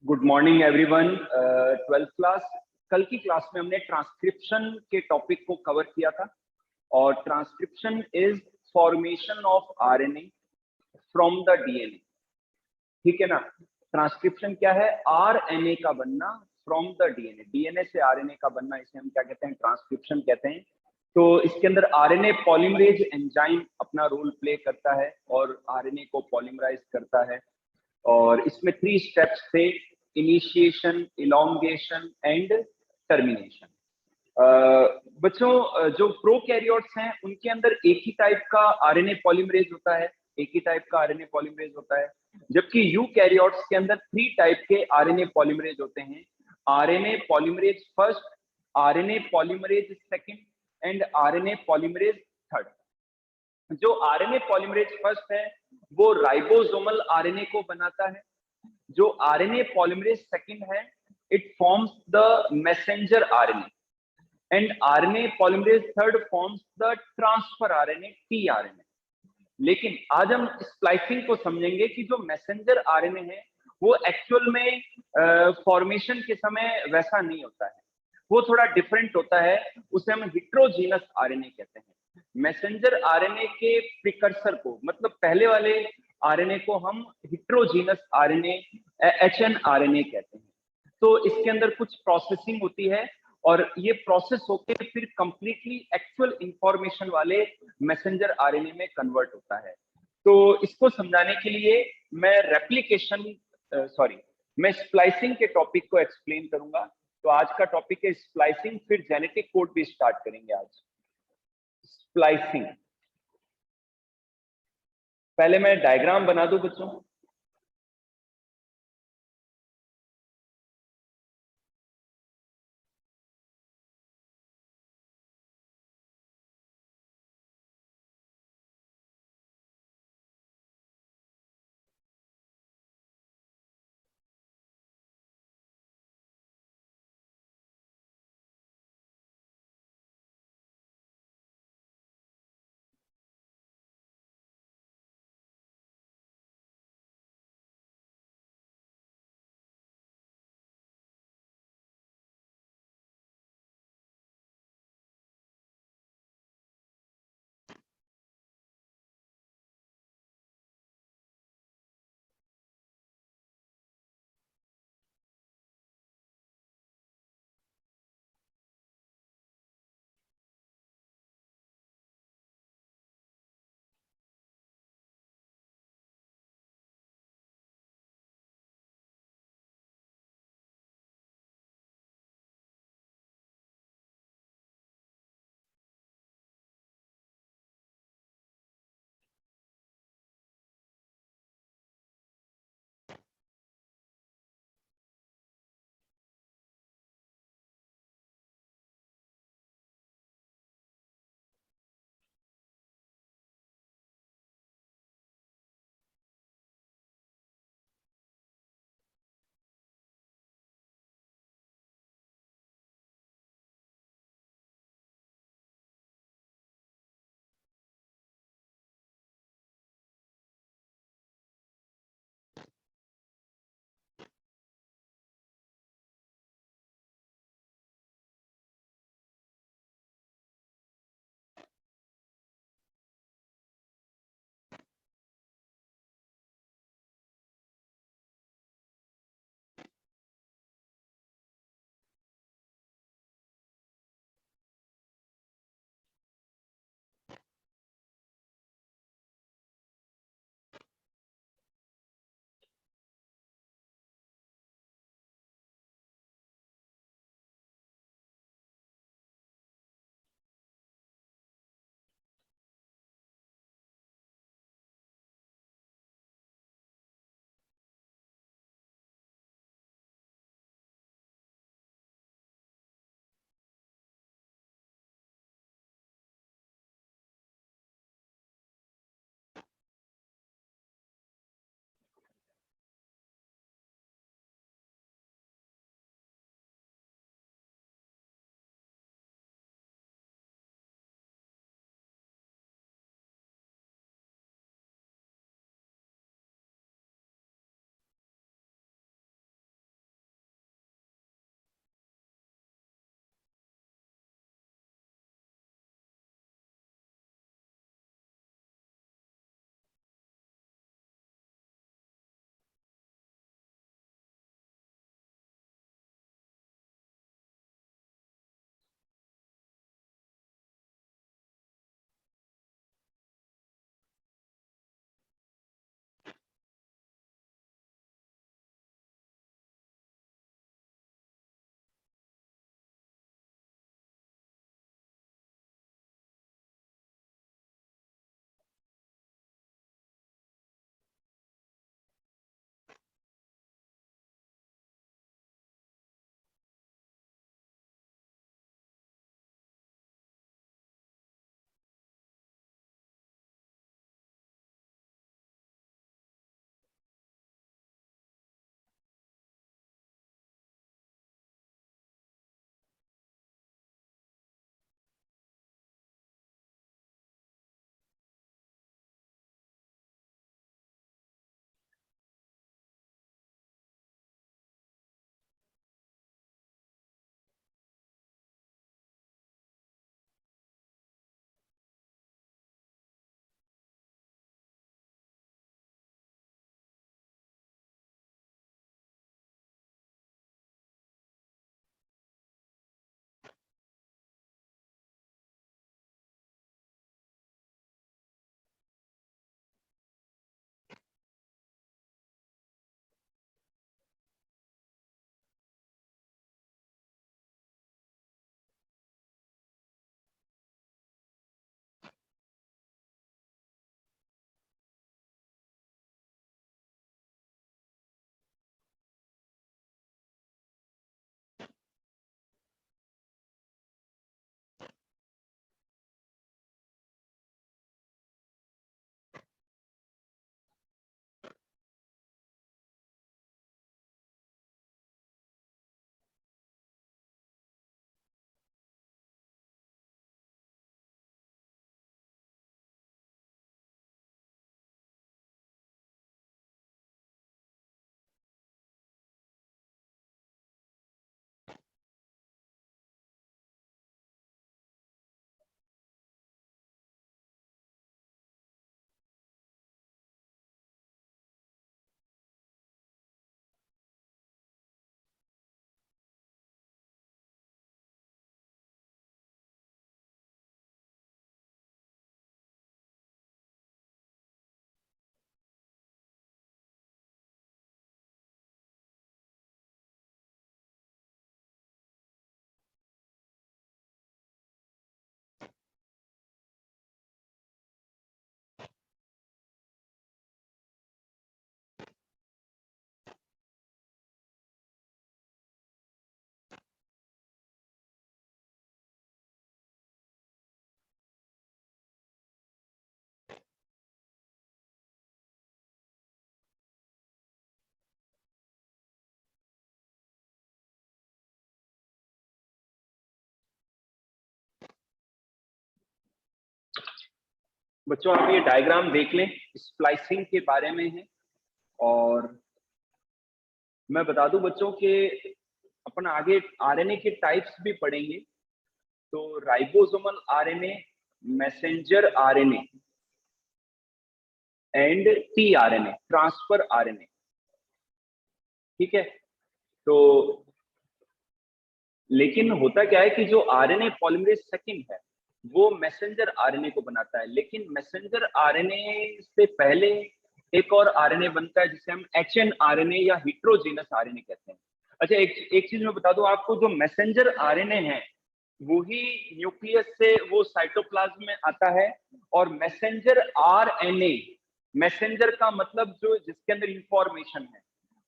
Good morning everyone. 12th class कल की class में हमने ट्रांसक्रिप्शन के टॉपिक को कवर किया था और transcription is formation of RNA from the DNA. ठीक है ना। ट्रांसक्रिप्शन क्या है? आरएनए का बनना फ्रॉम द डीएनए, डीएनए से आरएनए का बनना, इसे हम क्या कहते हैं? ट्रांसक्रिप्शन कहते हैं। तो इसके अंदर आरएनए पॉलीमरेज एंजाइम अपना रोल प्ले करता है और आरएनए को पॉलीमराइज करता है। और इसमें 3 स्टेप्स थे: इनिशिएशन, इलोंगेशन एंड टर्मिनेशन। बच्चों, जो प्रोकैरियोट्स हैं उनके अंदर एक ही टाइप का आरएनए पॉलीमरेज होता है, एक ही टाइप का आरएनए पॉलीमरेज होता है, जबकि यूकैरियोट्स के अंदर 3 टाइप के आरएनए पॉलीमरेज होते हैं: RNA polymerase first, RNA polymerase second and RNA polymerase third. जो आरएनए पॉलीमरेज फर्स्ट है वो राइबोसोमल आरएनए को बनाता है। जो आरएनए पॉलीमरेज सेकंड है, it forms the messenger RNA and RNA polymerase third forms the transfer RNA, tRNA. लेकिन आज हम स्प्लाइसिंग को समझेंगे कि जो मैसेंजर आरएनए है वो एक्चुअल में फॉर्मेशन के समय वैसा नहीं होता है, वो थोड़ा डिफरेंट होता है। उसे हम हेटेरोजीनस आरएनए कहते हैं। मैसेंजर आरएनए के प्रिकर्सर को, मतलब पहले वाले आरएनए को, हम हेटेरोजीनस आरएनए, एचएनआरएनए कहते हैं। तो इसके अंदर कुछ प्रोसेसिंग होती है और ये प्रोसेस होके फिर कंप्लीटली एक्चुअल इंफॉर्मेशन वाले मैसेंजर आरएनए में कन्वर्ट होता है। तो इसको समझाने के लिए मैं मैं स्प्लाइसिंग के टॉपिक को एक्सप्लेन करूंगा। तो आज का टॉपिक है स्प्लाइसिंग, फिर जेनेटिक कोड भी स्टार्ट करेंगे आज। स्प्लाइसिंग, पहले मैं डायग्राम बना दूं बच्चों। बच्चों आप ये डायग्राम देख लें, स्प्लाइसिंग के बारे में है। और मैं बता दूं बच्चों के अपन आगे आरएनए के टाइप्स भी पढ़ेंगे। तो ribosomal RNA, messenger RNA and tRNA, transfer RNA. ठीक है। तो लेकिन होता क्या है कि जो आरएनए पॉलीमरेज सेकंड है वो मैसेंजर आरएनए को बनाता है, लेकिन मैसेंजर आरएनए से पहले एक और आरएनए बनता है जिसे हम एचएन आरएनए या हिट्रोजीनस आरएनए कहते हैं। अच्छा, एक चीज मैं बता दूं आपको, जो मैसेंजर आरएनए है वही न्यूक्लियस से वो साइटोप्लाज्म में आता है, और मैसेंजर आरएनए, मैसेंजर का मतलब जो जिसके अंदर इंफॉर्मेशन है,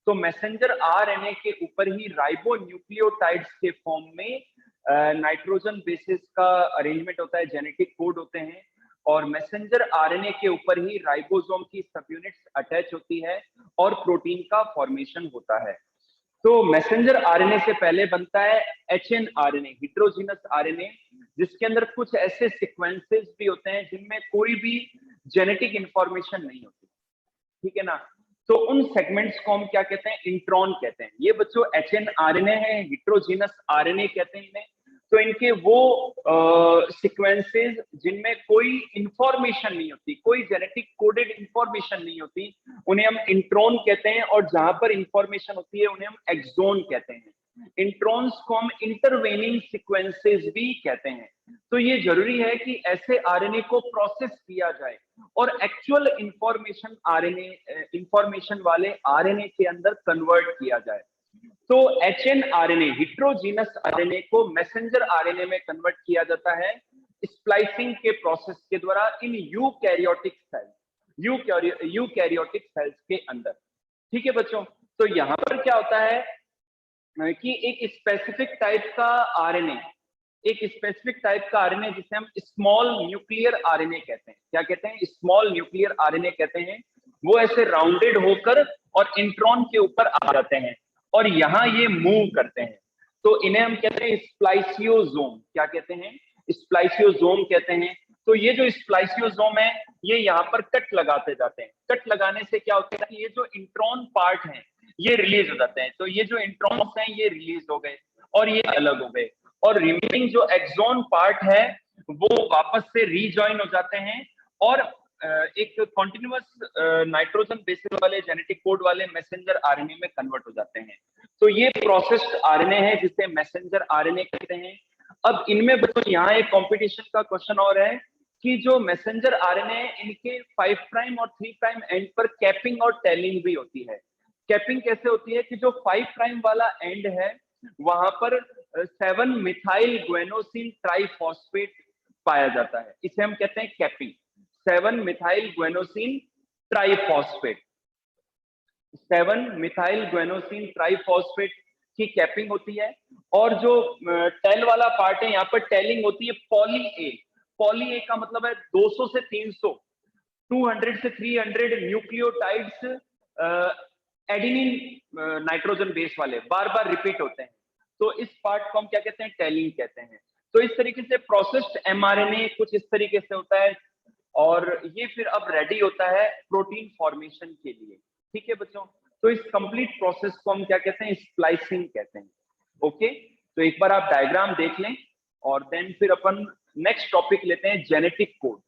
तो मैसेंजर आरएनए के ऊपर ही राइबो न्यूक्लियोटाइड्स के फॉर्म में नाइट्रोजन बेसिस का अरेंजमेंट होता है, जेनेटिक कोड होते हैं, और मैसेंजर आरएनए के ऊपर ही राइबोसोम की सब यूनिट्स अटैच होती है और प्रोटीन का फॉर्मेशन होता है। तो मैसेंजर आरएनए से पहले बनता है एचएन आरएनए, हिट्रोजीनस आरएनए, जिसके अंदर कुछ ऐसे सीक्वेंसेस भी होते हैं जिनमें कोई भी जेनेटिक इंफॉर्मेशन नहीं होती। ठीक है ना। तो उन सेगमेंट्स को हम क्या कहते हैं, इंट्रॉन कहते हैं। ये बच्चों एचएन आरएनए है, हिट्रोजीनस आरएनए कहते हैं इन्हें। तो इनके वो सीक्वेंसेस जिनमें कोई इंफॉर्मेशन नहीं होती, कोई जेनेटिक कोडेड इंफॉर्मेशन नहीं होती, उन्हें हम इंट्रॉन कहते हैं, और जहां पर इंफॉर्मेशन होती है उन्हें हम एक्सोन कहते हैं। इंट्रॉन्स को हम इंटरवेनिंग सीक्वेंसेस भी कहते हैं। तो ये जरूरी है कि ऐसे आरएनए को प्रोसेस किया जाए और एक्चुअल इंफॉर्मेशन आरएनए, इंफॉर्मेशन वाले आरएनए के अंदर कन्वर्ट किया जाए। तो एचएन आरएनए, हिट्रोजीनस आरएनए को मैसेंजर आरएनए में कन्वर्ट किया जाता है स्प्लाइसिंग के प्रोसेस के द्वारा in eukaryotic cells, eukaryotic cells के अंदर। ठीक है बच्चों। तो यहां पर क्या होता है कि एक स्पेसिफिक टाइप का आरएनए, एक स्पेसिफिक टाइप का आरएनए जिसे हम स्मॉल न्यूक्लियर आरएनए कहते हैं। क्या कहते हैं? स्मॉल न्यूक्लियर आरएनए कहते हैं। वो ऐसे राउंडेड होकर और इंट्रॉन के ऊपर आ जाते हैं और यहाँ ये मूव करते हैं। तो इन्हें हम कहते हैं स्प्लाइसियोसोम। क्या कहते हैं? स्प्लाइसियोसोम कहते हैं। तो ये जो स्प्लाइसियोसोम है ये यहाँ पर कट लगाते जाते हैं। कट लगाने से क्या होता है कि ये जो इंट्रॉन पार्ट है ये रिलीज हो जाते हैं। तो ये जो इंट्रॉन्स हैं ये रिलीज हो गए और ये अलग हो गए, और रिमेनिंग जो एक्सोन पार्ट है वो वापस से रीजॉइन हो जाते हैं और एक कॉन्टिन्यूअस नाइट्रोजन बेसिस वाले जेनेटिक कोड वाले मैसेंजर आरएनए में कन्वर्ट हो जाते हैं। तो ये प्रोसेस्ड आरएनए है जिसे मैसेंजर आरएनए कहते हैं। अब इनमें बच्चों यहाँ एक कंपटीशन का क्वेश्चन और है कि जो मैसेंजर आरएनए इनके 5 प्राइम और 3 प्राइम एंड पर कैपिंग और टेलिंग भी होती है। कैपिंग कैसे होती है कि जो 5 प्राइम वाला एंड है वहां पर 7 मिथाइल ग्वेनोसिन ट्राइफॉस्फेट पाया जाता है, इसे हम कहते हैं capping. 7 methyl guanosine triphosphate, 7 methyl guanosine triphosphate की कैपिंग होती है। और जो टेल वाला पार्ट है यहाँ पर टेलिंग होती है पॉली ए। पॉली ए का मतलब है 200 से 300, 200 से 300 न्यूक्लियोटाइड्स एडिनिन नाइट्रोजन बेस वाले बार बार रिपीट होते हैं। तो इस पार्ट को हम क्या कहते हैं? टेलिंग कहते हैं। तो इस तरीके से प्रोसेस्ड एमआरएनए कुछ इस तरीके से होता है और ये फिर अब रेडी होता है प्रोटीन फॉर्मेशन के लिए। ठीक है बच्चों। तो इस कंप्लीट प्रोसेस को हम क्या कहते हैं? स्प्लाइसिंग कहते हैं। ओके। तो एक बार आप डायग्राम देख लें और देन फिर अपन नेक्स्ट टॉपिक लेते हैं, जेनेटिक कोड।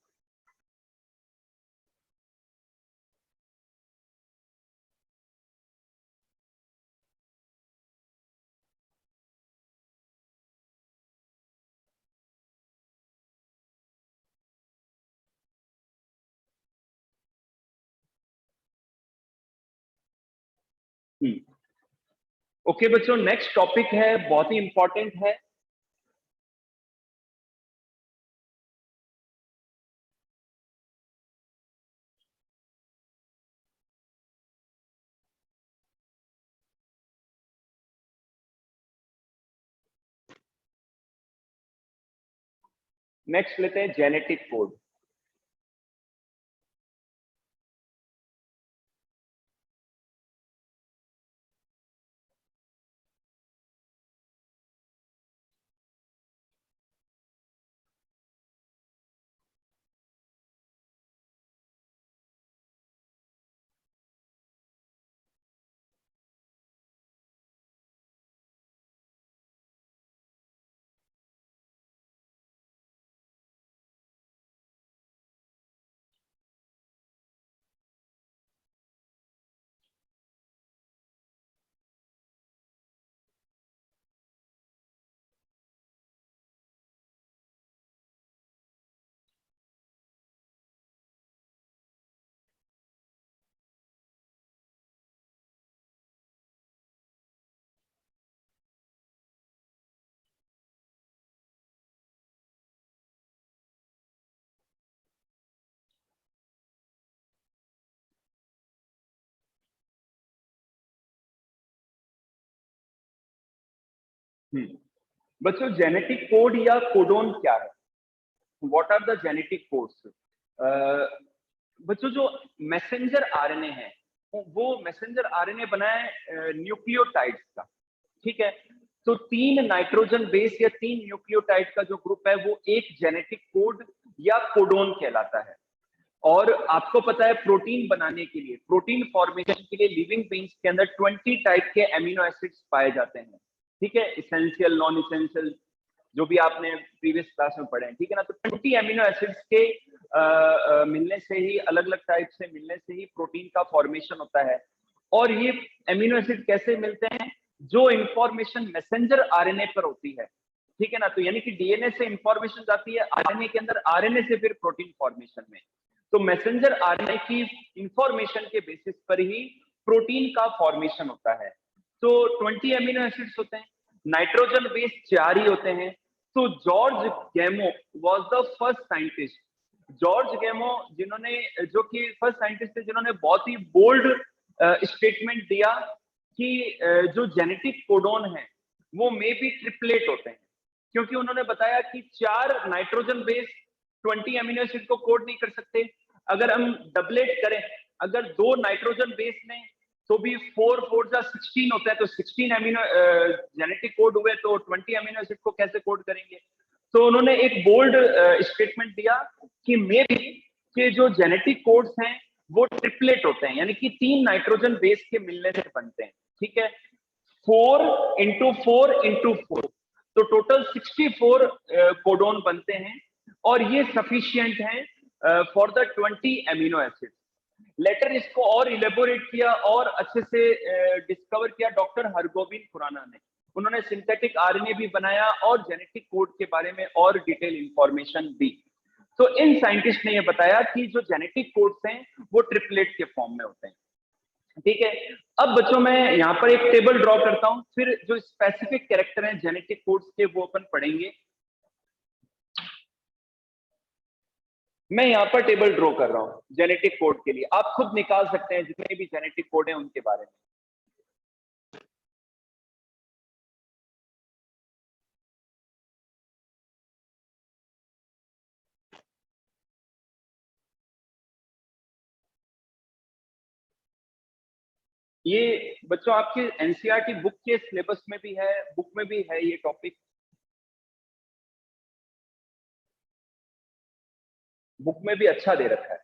ओके बच्चों, नेक्स्ट टॉपिक है, बहुत ही इंपॉर्टेंट है। नेक्स्ट लेते हैं जेनेटिक कोड। बच्चों जेनेटिक कोड या कोडोन क्या है? What are the genetic codes? बच्चों जो मैसेंजर आरएनए है वो मैसेंजर आरएनए बना है न्यूक्लियोटाइड्स का, ठीक है? तो 3 नाइट्रोजन बेस या 3 न्यूक्लियोटाइड का जो ग्रुप है वो एक जेनेटिक कोड या कोडोन कहलाता है। और आपको पता है प्रोटीन बनाने के लिए, प्रोटीन फॉर्मेशन के लिए लिविंग बींग्स के अंदर 20 टाइप के एमिनो एसिड्स पाए जाते हैं, ठीक है? इसेंशियल, नॉन इसेंशियल, जो भी आपने प्रीवियस क्लास में पढ़े हैं, ठीक है ना? तो 20 एमिनो एसिड्स के मिलने से ही, अलग अलग टाइप से मिलने से ही प्रोटीन का फॉर्मेशन होता है। और ये एमिनो एसिड कैसे मिलते हैं? जो इंफॉर्मेशन मैसेंजर आरएनए पर होती है, ठीक है ना? तो यानी कि डीएनए से इंफॉर्मेशन जाती है आरएनए के अंदर, आरएनए से फिर प्रोटीन फॉर्मेशन में। तो मैसेंजर आरएनए की इंफॉर्मेशन के बेसिस पर ही प्रोटीन का फॉर्मेशन होता है। तो 20 एमिनो एसिड्स होते हैं, नाइट्रोजन बेस 4 ही होते हैं। तो George Gamow was the first scientist, George Gamow जिन्होंने, जो कि फर्स्ट साइंटिस्ट थे जिन्होंने बहुत ही बोल्ड स्टेटमेंट दिया कि जो जेनेटिक कोडोन है वो मे बी ट्रिपलेट होते हैं, क्योंकि उन्होंने बताया कि 4 नाइट्रोजन बेस 20 एमिनो एसिड को कोड नहीं कर सकते। अगर हम डबलेट करें, अगर 2 नाइट्रोजन बेस में तो भी 4 4 जा 16 होता है, तो 16 एमिनो जेनेटिक कोड हुए, तो 20 एमिनो एसिड को कैसे कोड करेंगे? तो उन्होंने एक बोल्ड स्टेटमेंट दिया कि मे बी के जो जेनेटिक कोड्स हैं वो ट्रिपलेट होते हैं, यानी कि 3 नाइट्रोजन बेस के मिलने से बनते हैं, ठीक है? 4 इंटू 4 इंटू 4, तो टोटल 64 कोडोन बनते हैं, और ये सफिशियंट है for the 20 amino acid. Later इसको और इलेबोरेट किया और अच्छे से डिस्कवर किया डॉक्टर हरगोविंद खुराना ने। उन्होंने सिंथेटिक आरएनए भी बनाया और जेनेटिक कोड के बारे में और डिटेल इंफॉर्मेशन दी। तो इन साइंटिस्ट ने यह बताया कि जो जेनेटिक कोड्स हैं वो ट्रिपलेट के फॉर्म में होते हैं, ठीक है? अब बच्चों मैं यहाँ पर एक टेबल ड्रॉ करता हूं, फिर जो स्पेसिफिक कैरेक्टर हैं जेनेटिक कोड्स के वो अपन पढ़ेंगे। मैं यहाँ पर टेबल ड्रॉ कर रहा हूं जेनेटिक कोड के लिए, आप खुद निकाल सकते हैं जितने भी जेनेटिक कोड हैं उनके बारे में। ये बच्चों आपके एनसीईआरटी बुक के सिलेबस में भी है, बुक में भी है ये टॉपिक, बुक में भी अच्छा दे रखा है।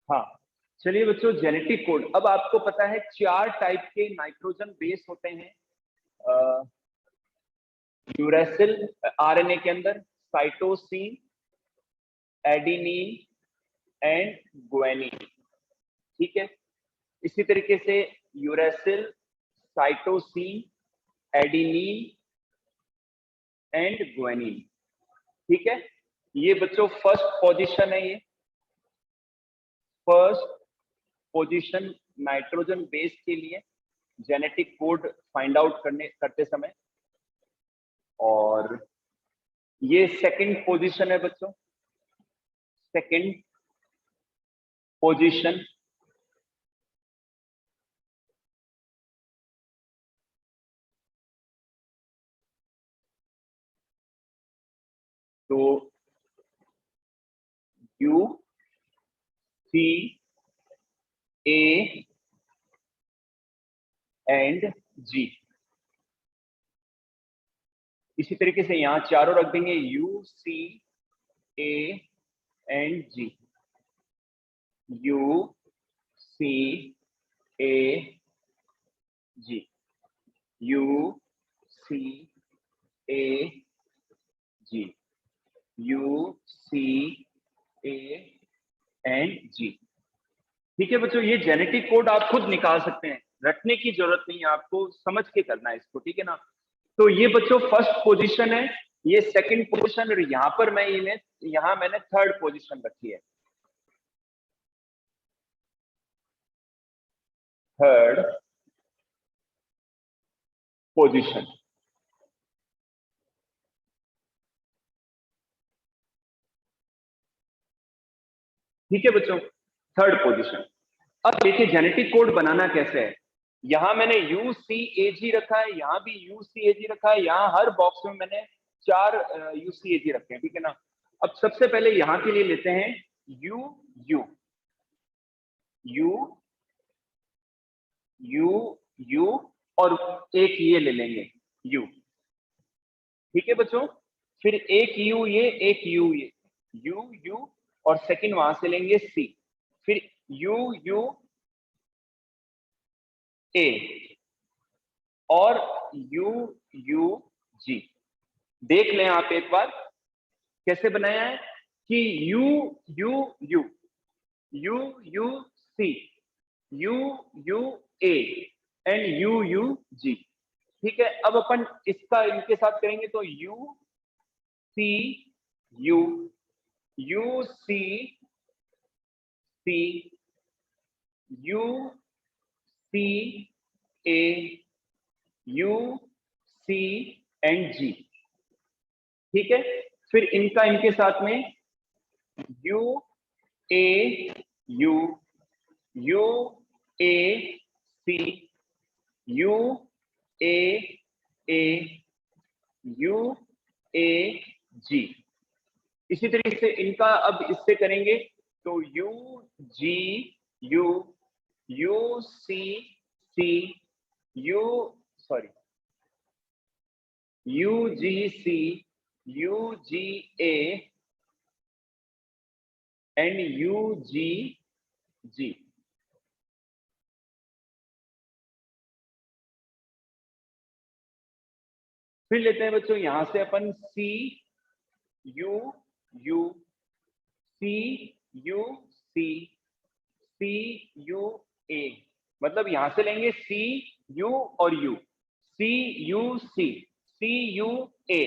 हाँ, चलिए बच्चों, जेनेटिक कोड, अब आपको पता है 4 टाइप के नाइट्रोजन बेस होते हैं यूरेसिल आरएनए के अंदर, साइटोसिन, एडेनिन एंड ग्वानिन, ठीक है? इसी तरीके से uracil, cytosine, adenine and guanine, ठीक है? ये बच्चों फर्स्ट पोजीशन है, ये फर्स्ट पोजीशन नाइट्रोजन बेस के लिए। जेनेटिक कोड फाइंड आउट करते समय। और ये सेकंड पोजीशन है बच्चों, सेकंड पोजीशन। तो U C A and G. इसी तरीके से यहां चारों रख देंगे, U C A and G, U C A G, U C A G, U C A and G. ठीक है बच्चों, ये जेनेटिक कोड आप खुद निकाल सकते हैं, रटने की जरूरत नहीं है, आपको समझ के करना है इसको, ठीक है ना। तो ये बच्चों फर्स्ट पोजीशन है, ये सेकंड पोजीशन, और यहां पर यहां मैंने थर्ड पोजीशन रखी है, थर्ड पोजीशन। ठीक है बच्चों, थर्ड पोजीशन। अब देखिए जेनेटिक कोड बनाना कैसे है। यहां मैंने UCAG रखा है, यहां भी UCAG रखा है, यहां हर बॉक्स में मैंने 4 UCAG रखे हैं, ठीक है ना। अब सबसे पहले यहां के लिए लेते हैं you U U U you, और एक ये ले लेंगे यू। ठीक है बच्चों, फिर एक यू ये, एक यू ये, यू यू, और सेकंड वहां से लेंगे सी, फिर यू यू ए, और यू यू जी। देख लें आप एक बार कैसे बनाया है कि U U U, U U C, U U A and U U G. ठीक है, अब अपन इसका इनके साथ करेंगे तो U C U, U C C, U C A, U C and G. ठीक है, फिर इनका इनके साथ में U A U, U A C, U A A, U A G. इसी तरीके से इनका अब इससे करेंगे तो U G U, U C C, U sorry U G C, U G A and U G G. फिर लेते हैं बच्चों यहां से अपन C U U, C U C, C U A, मतलब यहां से लेंगे सी यू और U, C U C U A,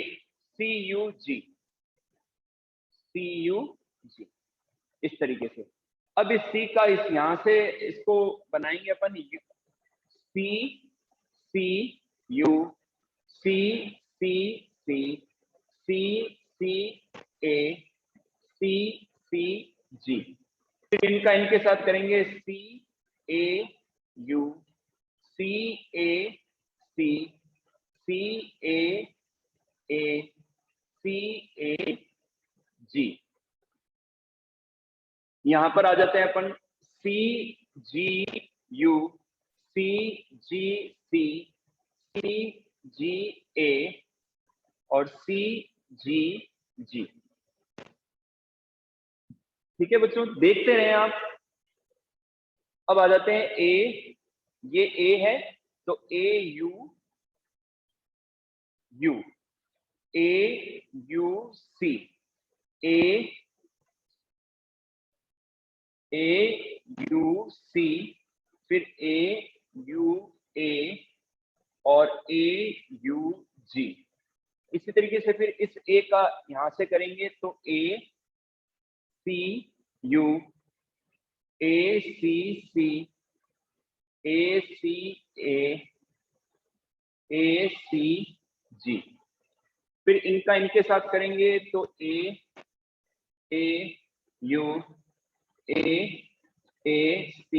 C U G, C U G, इस तरीके से। अब इस सी का इस यहां से इसको बनाएंगे अपन सी सी यू, सी सी सी, सी सी ए, सी सी जी। फिर इनका इनके साथ करेंगे सी A U, C A C, C A A, C A जी। यहां पर आ जाते हैं अपन सी जी यू, सी जी सी, सी जी ए, और सी जी जी। ठीक है बच्चों, देखते रहे आप। अब आ जाते हैं ए, ये ए है तो A U U, A U C, A A U C, फिर ए यू ए, और ए यू जी। इसी तरीके से फिर इस ए का यहां से करेंगे तो ए C U, A C C, ACG। फिर इनका इनके साथ करेंगे तो AU AAC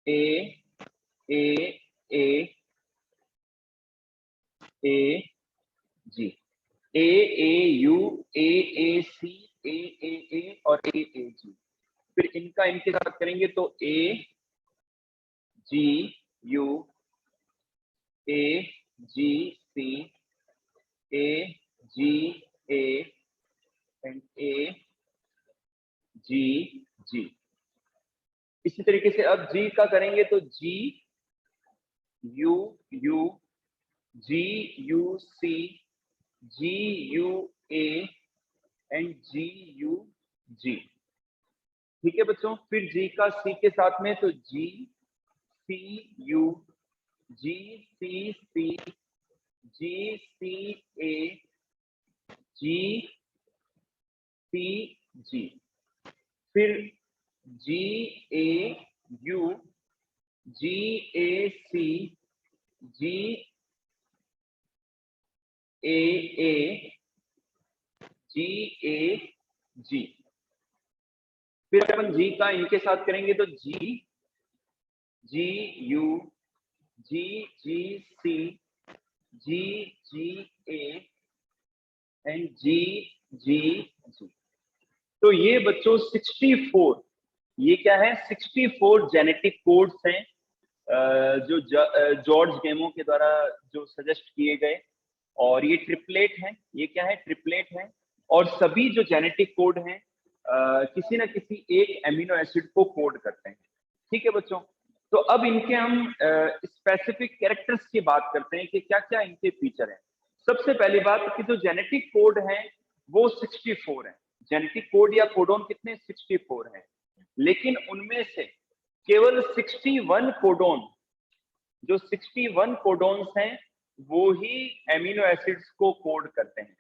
AAG AAU AAC AAA और AAG। फिर इनका इनके साथ करेंगे तो AGU AGC AGA and AGG। इसी तरीके से अब G का करेंगे तो GUU GUC GUA and GUG। ठीक है बच्चों। फिर G का C के साथ में तो GCU GCC GCA GCG। फिर GAU GAC GAA GAG। फिर अपन G का इनके साथ करेंगे तो GU GGC GGA and GGG। तो ये बच्चों 64, ये क्या है 64 जेनेटिक कोड्स हैं जो जॉर्ज गेमो के द्वारा जो सजेस्ट किए गए। और ये ट्रिपलेट है, ये क्या है ट्रिपलेट है। और सभी जो जेनेटिक कोड हैं किसी ना किसी एक एमिनो एसिड को कोड करते हैं। ठीक है बच्चों। तो अब इनके हम स्पेसिफिक कैरेक्टर्स की बात करते हैं कि क्या क्या इनके फीचर हैं। सबसे पहली बात कि जो जेनेटिक कोड है वो 64 है। जेनेटिक कोड या कोडोन कितने 64 हैं, लेकिन उनमें से केवल 61 कोडोन, जो 61 कोडोन्स हैं वो ही एमिनो एसिड्स को कोड करते हैं।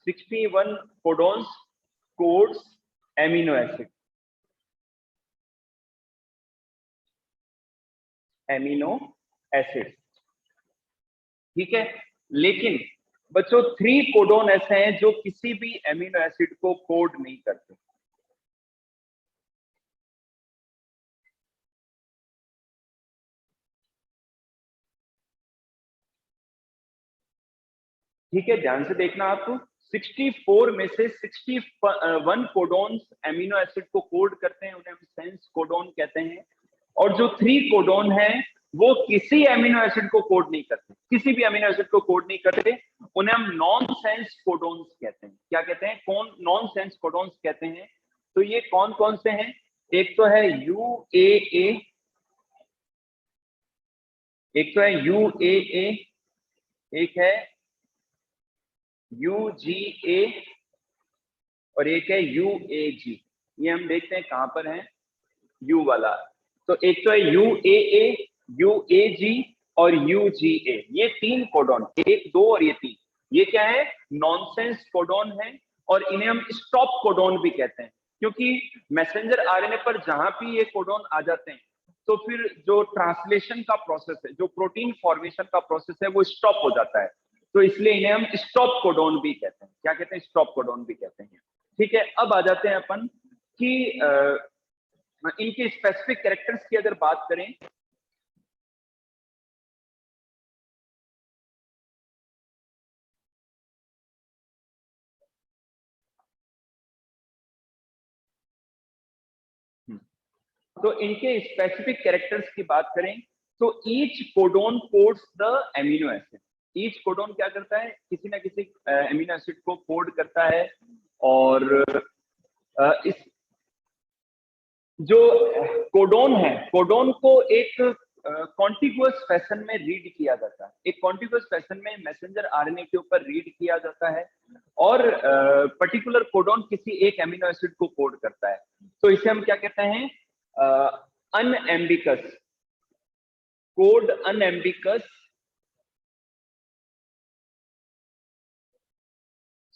61 codons codes amino acid, amino acid. ठीक है। लेकिन बच्चों 3 कोडोन ऐसे हैं जो किसी भी एमिनो एसिड को कोड नहीं करते। ठीक है, ध्यान से देखना आप। 64 में से 61 कोडोन्स एमिनो एसिड को कोड करते हैं, उन्हें हम सेंस कोडोन कहते हैं। और जो 3 कोडोन है वो किसी एमिनो एसिड को कोड नहीं करते, किसी भी एमिनो एसिड को कोड नहीं करते, उन्हें हम नॉन सेंस कोडोन्स कहते हैं। क्या कहते हैं? कौन नॉन सेंस कोडोन्स कहते हैं। तो ये कौन कौन से हैं? एक तो है UAA, एक तो है UAA, एक है UGA और एक है UAG। ये हम देखते हैं कहां पर है U वाला। तो एक तो है UAA, UAG और UGA। ये 3 कोडोन, 1 2 और ये 3, ये क्या है नॉनसेंस कोडोन है। और इन्हें हम स्टॉप कोडोन भी कहते हैं, क्योंकि मैसेंजर आरएनए पर जहां भी ये कोडोन आ जाते हैं तो फिर जो ट्रांसलेशन का प्रोसेस है, जो प्रोटीन फॉर्मेशन का प्रोसेस है वो स्टॉप हो जाता है। तो इसलिए इन्हें हम स्टॉप कोडोन भी कहते हैं। क्या कहते हैं? स्टॉप कोडोन भी कहते हैं। ठीक है। अब आ जाते हैं अपन कि इनके स्पेसिफिक कैरेक्टर्स की अगर बात करें तो इनके स्पेसिफिक कैरेक्टर्स की बात करें तो each codon codes the amino acid. Each codon क्या करता है? किसी ना किसी एमिनो एसिड को कोड करता है। और इस जो कोडोन है, कोडोन को एक कॉन्टिग्युअस फैशन में रीड किया जाता है। एक कॉन्टिग्युअस फैशन में मैसेंजर आरएनए के ऊपर रीड किया जाता है और पर्टिकुलर कोडोन किसी एक एमिनो एसिड को कोड करता है। तो इसे हम क्या कहते हैं? अनएम्बिकस कोड, अनएम्बिकस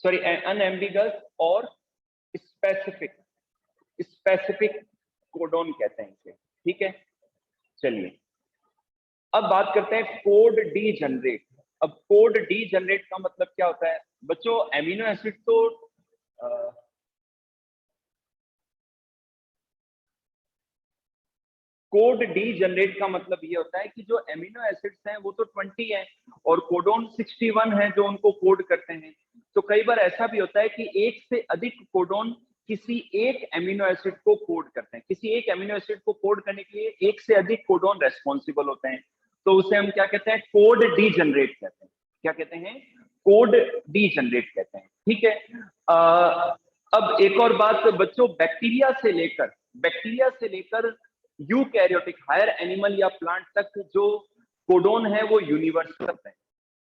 सॉरी अनएम्बिगस और स्पेसिफिक, स्पेसिफिक कोडोन कहते हैं इसे। ठीक है, चलिए अब बात करते हैं कोड डी जनरेट। अब कोड डी जनरेट का मतलब क्या होता है बच्चों? एमिनो एसिड तो कोड डी जनरेट का मतलब ये होता है कि जो एमिनो एसिड्स हैं वो तो 20 हैं और कोडोन 61 है जो उनको कोड करते हैं। तो कई बार ऐसा भी होता है कि एक से अधिक कोडोन किसी एक एमिनो एसिड को कोड करते हैं। किसी एक एमिनो एसिड को कोड करने के लिए एक से अधिक कोडोन रेस्पॉन्सिबल होते हैं। तो उसे हम क्या कहते हैं? कोड डी जनरेट कहते हैं। क्या कहते हैं? कोड डी जनरेट कहते हैं। ठीक है। अब एक और बात बच्चों, बैक्टीरिया से लेकर यूकैरियोटिक हायर एनिमल या प्लांट तक जो कोडोन है वो यूनिवर्सल है।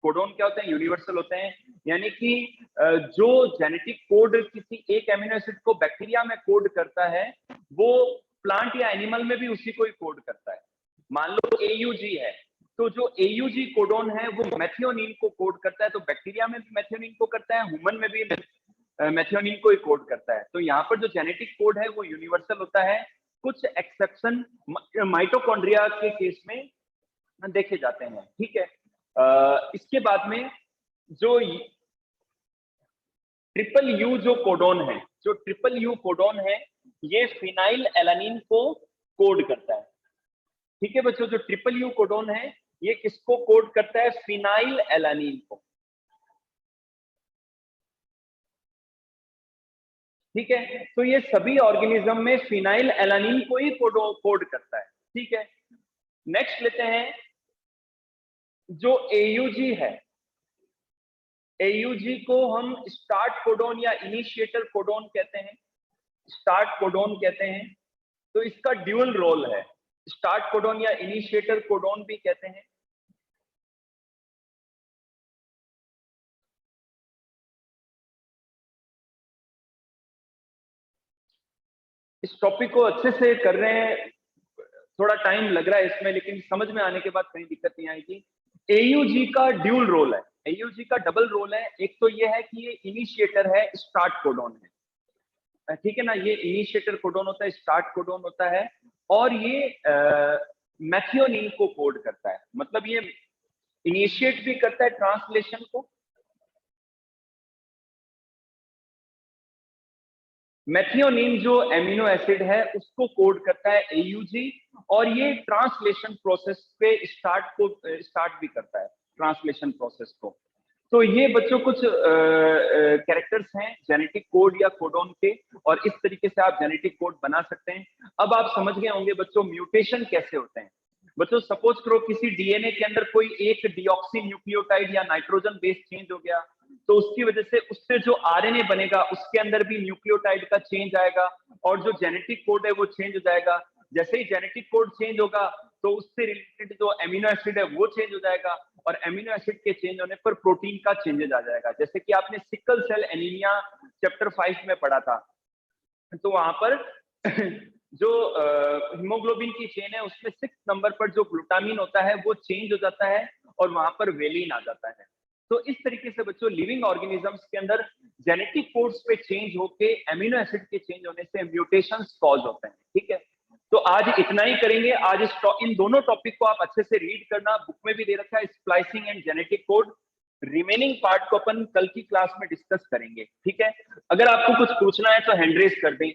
कोडोन क्या होते हैं? यूनिवर्सल होते हैं। यानी कि जो जेनेटिक कोड किसी एक एमिनो एसिड को बैक्टीरिया में कोड करता है वो प्लांट या एनिमल में भी उसी को ही कोड करता है। मान लो एयूजी है, तो जो एयूजी कोडोन है वो मेथियोनिन को कोड करता है, तो बैक्टीरिया में भी मेथियोनिन को करता है, ह्यूमन में भी मेथियोनिन को ही कोड करता है। तो यहाँ पर जो जेनेटिक कोड है वो यूनिवर्सल होता है। कुछ एक्सेप्शन माइटोकॉन्ड्रिया के केस में देखे जाते हैं। ठीक है। इसके बाद में जो ट्रिपल यू जो कोडोन है ये फिनाइल एलानिन को कोड करता है। ठीक है बच्चों, जो ट्रिपल यू कोडोन है ये किसको कोड करता है? फिनाइल एलानिन को। ठीक है। तो ये सभी ऑर्गेनिज्म में फिनाइल एलानिन को ही कोड करता है। ठीक है। नेक्स्ट लेते हैं जो एयूजी है। एयूजी को हम स्टार्ट कोडोन या इनिशिएटर कोडोन कहते हैं। स्टार्ट कोडोन कहते हैं। तो इसका ड्यूअल रोल है, स्टार्ट कोडोन या इनिशिएटर कोडोन भी कहते हैं। इस टॉपिक को अच्छे से कर रहे हैं, थोड़ा टाइम लग रहा है इसमें, लेकिन समझ में आने के बाद कहीं दिक्कत नहीं आएगी। एयूजी का ड्यूल रोल है, एयूजी का डबल रोल है। एक तो ये है कि ये इनिशिएटर है, स्टार्ट कोडोन है। ठीक है ना, ये इनिशिएटर कोडोन होता है, स्टार्ट कोडोन होता है, और ये मैथियोनिन को कोड करता है। मतलब ये इनिशिएट भी करता है ट्रांसलेशन को। मेथियोनिन जो एमिनो एसिड है उसको कोड करता है एयूजी, और ये ट्रांसलेशन प्रोसेस पे स्टार्ट भी करता है ट्रांसलेशन प्रोसेस को। तो ये बच्चों कुछ कैरेक्टर्स हैं जेनेटिक कोड या कोडोन के, और इस तरीके से आप जेनेटिक कोड बना सकते हैं। अब आप समझ गए होंगे बच्चों म्यूटेशन कैसे होते हैं। बच्चों सपोज करो किसी डीएनए के अंदर कोई एक डीऑक्सी न्यूक्लियोटाइड या नाइट्रोजन बेस चेंज हो गया, तो उसकी वजह से उससे जो आरएनए बनेगा उसके अंदर भी न्यूक्लियोटाइड का चेंज आएगा, और जो जेनेटिक कोड है वो चेंज हो जाएगा। जैसे ही जेनेटिक कोड चेंज होगा तो उससे रिलेटेड जो एमिनो एसिड है वो चेंज हो जाएगा, और एमिनो एसिड के चेंज होने पर प्रोटीन का चेंजेस आ जाएगा। जैसे कि आपने सिकल सेल एनीमिया चैप्टर 5 में पढ़ा था, तो वहां पर जो हीमोग्लोबिन की चेन है उसमें 6 नंबर पर जो ग्लूटामिन होता है वो चेंज हो जाता है, और वहां पर वेलिन आ जाता है। तो इस तरीके से बच्चों लिविंग ऑर्गेनिजम्स के अंदर जेनेटिक कोड्स पे चेंज होके एमिनो एसिड के चेंज होने से म्यूटेशंस कॉज होते हैं। ठीक है। तो आज इतना ही करेंगे। आज इन दोनों टॉपिक को आप अच्छे से रीड करना, बुक में भी दे रखा है splicing and genetic code. Remaining part को अपन कल की क्लास में डिस्कस करेंगे। ठीक है। अगर आपको कुछ पूछना है तो हैंड रेज कर दें।